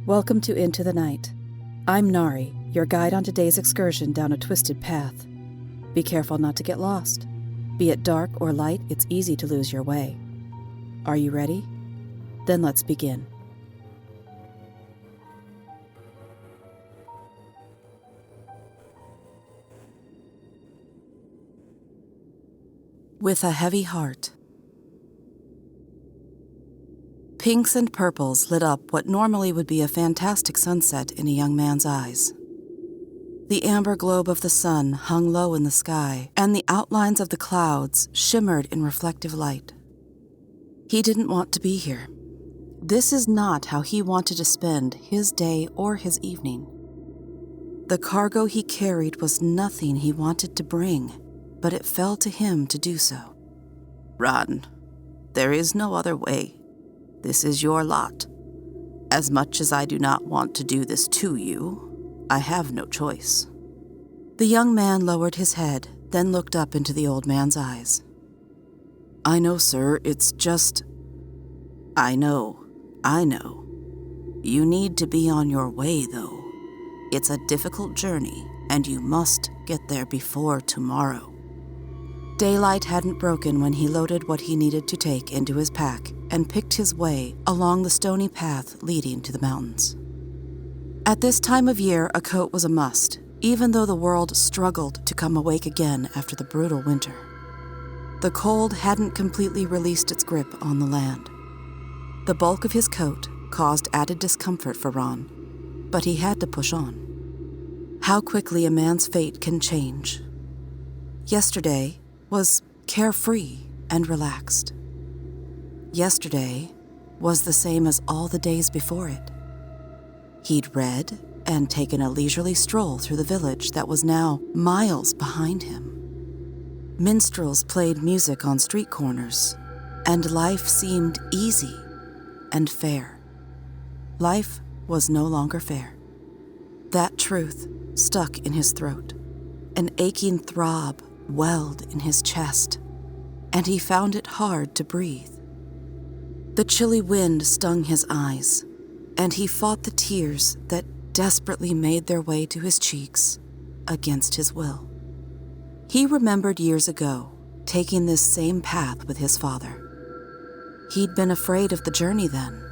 Welcome to Into the Night. I'm Nari, your guide on today's excursion down a twisted path. Be careful not to get lost. Be it dark or light, it's easy to lose your way. Are you ready? Then let's begin. With a heavy heart. Pinks and purples lit up what normally would be a fantastic sunset in a young man's eyes. The amber globe of the sun hung low in the sky, and the outlines of the clouds shimmered in reflective light. He didn't want to be here. This is not how he wanted to spend his day or his evening. The cargo he carried was nothing he wanted to bring, but it fell to him to do so. Rahn, there is no other way. This is your lot. As much as I do not want to do this to you, I have no choice. The young man lowered his head, then looked up into the old man's eyes. I know, sir, it's just... I know. You need to be on your way, though. It's a difficult journey, and you must get there before tomorrow. Daylight hadn't broken when he loaded what he needed to take into his pack and picked his way along the stony path leading to the mountains. At this time of year, a coat was a must, even though the world struggled to come awake again after the brutal winter. The cold hadn't completely released its grip on the land. The bulk of his coat caused added discomfort for Rahn, but he had to push on. How quickly a man's fate can change. Yesterday was carefree and relaxed. Yesterday was the same as all the days before it. He'd read and taken a leisurely stroll through the village that was now miles behind him. Minstrels played music on street corners, and life seemed easy and fair. Life was no longer fair. That truth stuck in his throat. An aching throb welled in his chest, and he found it hard to breathe. The chilly wind stung his eyes, and he fought the tears that desperately made their way to his cheeks against his will. He remembered years ago taking this same path with his father. He'd been afraid of the journey then.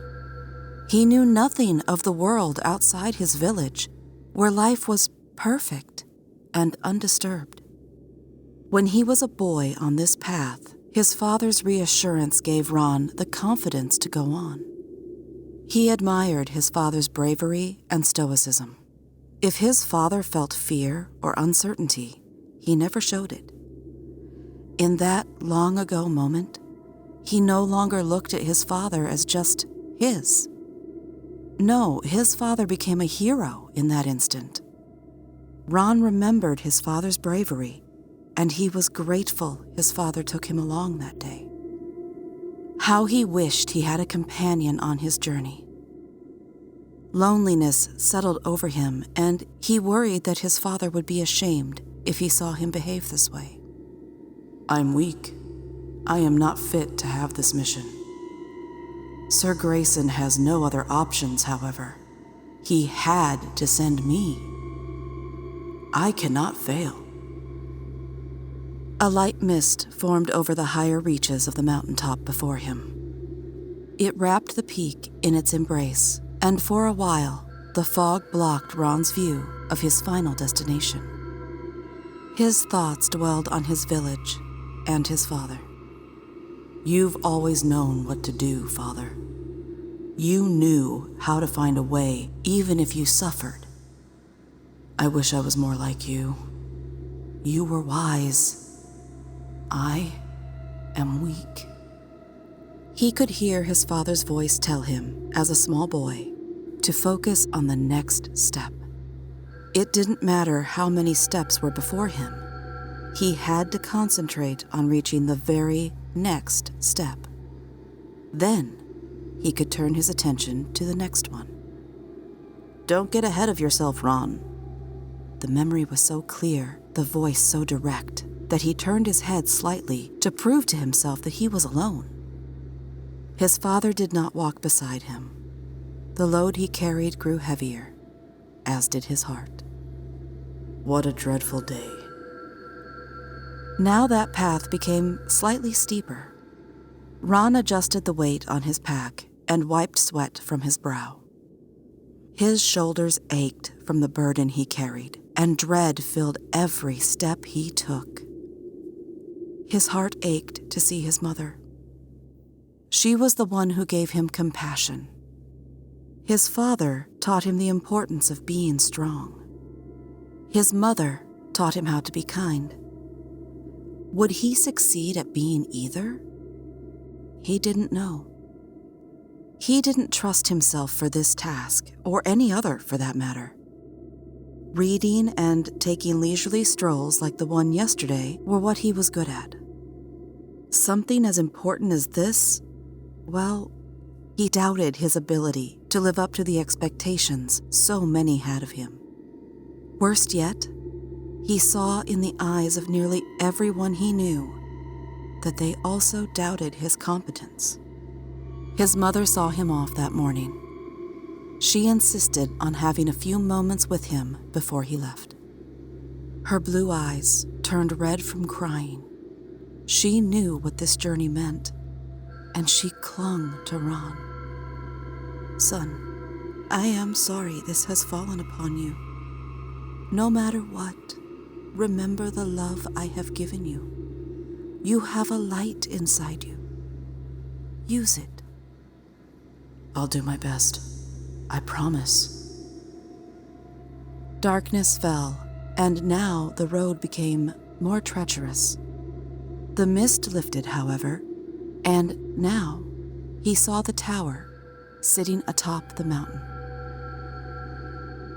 He knew nothing of the world outside his village, where life was perfect and undisturbed. When he was a boy on this path, his father's reassurance gave Rahn the confidence to go on. He admired his father's bravery and stoicism. If his father felt fear or uncertainty, he never showed it. In that long-ago moment, he no longer looked at his father as just his. No, his father became a hero in that instant. Rahn remembered his father's bravery, and he was grateful his father took him along that day. How he wished he had a companion on his journey. Loneliness settled over him, and he worried that his father would be ashamed if he saw him behave this way. I'm weak. I am not fit to have this mission. Sir Grayson has no other options, however. He had to send me. I cannot fail. A light mist formed over the higher reaches of the mountaintop before him. It wrapped the peak in its embrace, and for a while, the fog blocked Rahn's view of his final destination. His thoughts dwelled on his village and his father. You've always known what to do, Father. You knew how to find a way, even if you suffered. I wish I was more like you. You were wise. I am weak. He could hear his father's voice tell him, as a small boy, to focus on the next step. It didn't matter how many steps were before him. He had to concentrate on reaching the very next step. Then, he could turn his attention to the next one. Don't get ahead of yourself, Rahn. The memory was so clear, the voice so direct, that he turned his head slightly to prove to himself that he was alone. His father did not walk beside him. The load he carried grew heavier, as did his heart. What a dreadful day. Now that path became slightly steeper. Rahn adjusted the weight on his pack and wiped sweat from his brow. His shoulders ached from the burden he carried, and dread filled every step he took. His heart ached to see his mother. She was the one who gave him compassion. His father taught him the importance of being strong. His mother taught him how to be kind. Would he succeed at being either? He didn't know. He didn't trust himself for this task, or any other for that matter. Reading and taking leisurely strolls like the one yesterday were what he was good at. Something as important as this? Well, he doubted his ability to live up to the expectations so many had of him. Worst yet, he saw in the eyes of nearly everyone he knew that they also doubted his competence. His mother saw him off that morning. She insisted on having a few moments with him before he left. Her blue eyes turned red from crying. She knew what this journey meant, and she clung to Rahn. "Son, I am sorry this has fallen upon you. No matter what, remember the love I have given you. You have a light inside you. Use it." I'll do my best. I promise. Darkness fell, and now the road became more treacherous. The mist lifted, however, and now he saw the tower sitting atop the mountain.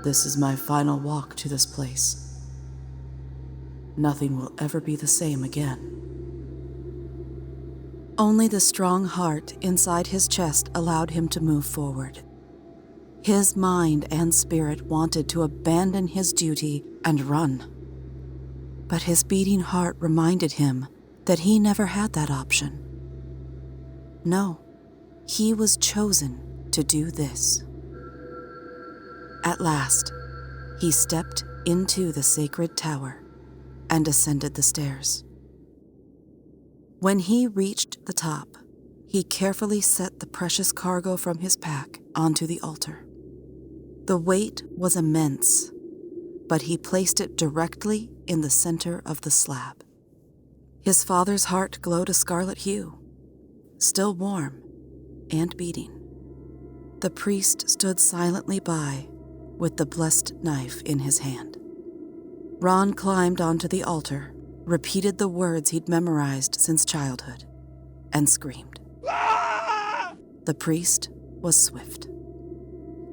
This is my final walk to this place. Nothing will ever be the same again. Only the strong heart inside his chest allowed him to move forward. His mind and spirit wanted to abandon his duty and run. But his beating heart reminded him that he never had that option. No, he was chosen to do this. At last, he stepped into the sacred tower and ascended the stairs. When he reached the top, he carefully set the precious cargo from his pack onto the altar. The weight was immense, but he placed it directly in the center of the slab. His father's heart glowed a scarlet hue, still warm and beating. The priest stood silently by with the blessed knife in his hand. Rahn climbed onto the altar, repeated the words he'd memorized since childhood, and screamed. The priest was swift.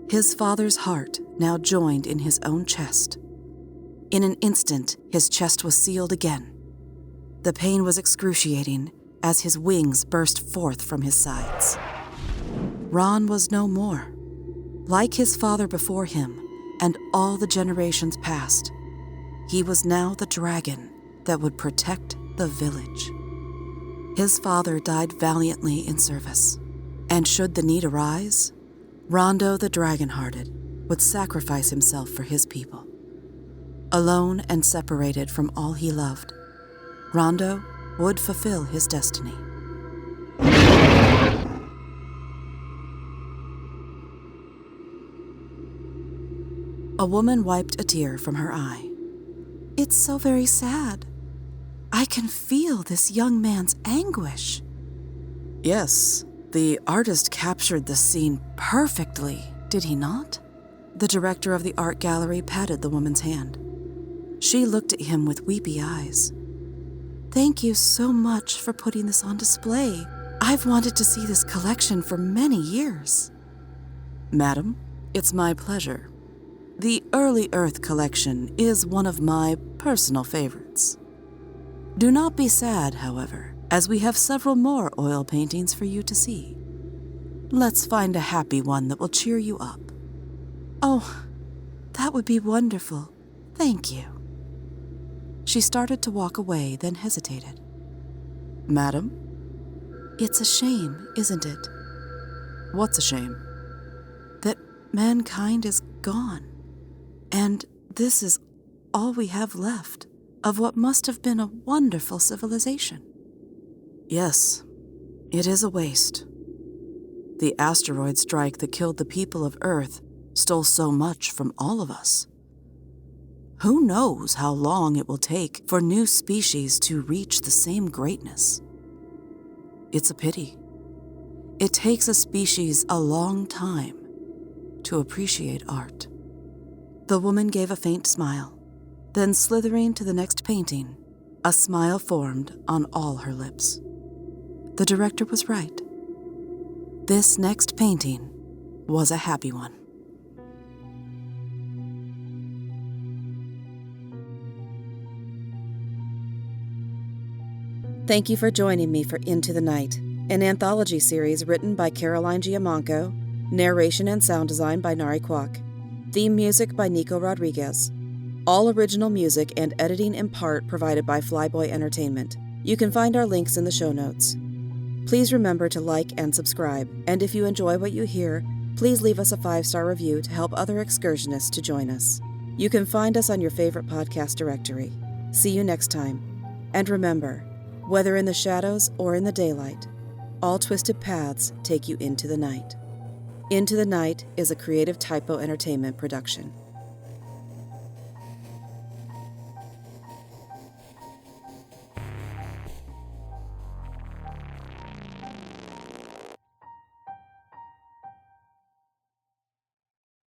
His father's heart now joined in his own chest. In an instant, his chest was sealed again. The pain was excruciating as his wings burst forth from his sides. Rahn was no more. Like his father before him and all the generations past, he was now the dragon that would protect the village. His father died valiantly in service, and should the need arise, Rondo the Dragon-Hearted would sacrifice himself for his people. Alone and separated from all he loved, Rondo would fulfill his destiny. A woman wiped a tear from her eye. "It's so very sad. I can feel this young man's anguish." "Yes, the artist captured the scene perfectly, did he not?" The director of the art gallery patted the woman's hand. She looked at him with weepy eyes. "Thank you so much for putting this on display. I've wanted to see this collection for many years." "Madam, it's my pleasure. The Early Earth collection is one of my personal favorites. Do not be sad, however, as we have several more oil paintings for you to see. Let's find a happy one that will cheer you up." "Oh, that would be wonderful. Thank you." She started to walk away, then hesitated. "Madam?" "It's a shame, isn't it?" "What's a shame?" "That Mankind is gone, and this is all we have left of what must have been a wonderful civilization. Yes, it is a waste. The asteroid strike that killed the people of Earth stole so much from all of us. Who knows how long it will take for new species to reach the same greatness? It's a pity. It takes a species a long time to appreciate art. The woman gave a faint smile, then slithering to the next painting, a smile formed on all her lips. The director was right. This next painting was a happy one. Thank you for joining me for Into the Night, an anthology series written by Caroline Giammanco, narration and sound design by Nari Kwak, theme music by Nico Rodriguez. All original music and editing in part provided by Flyboy Entertainment. You can find our links in the show notes. Please remember to like and subscribe, and if you enjoy what you hear, please leave us a 5-star review to help other excursionists to join us. You can find us on your favorite podcast directory. See you next time. And remember, whether in the shadows or in the daylight, all twisted paths take you into the night. Into the Night is a Creative Typo Entertainment production.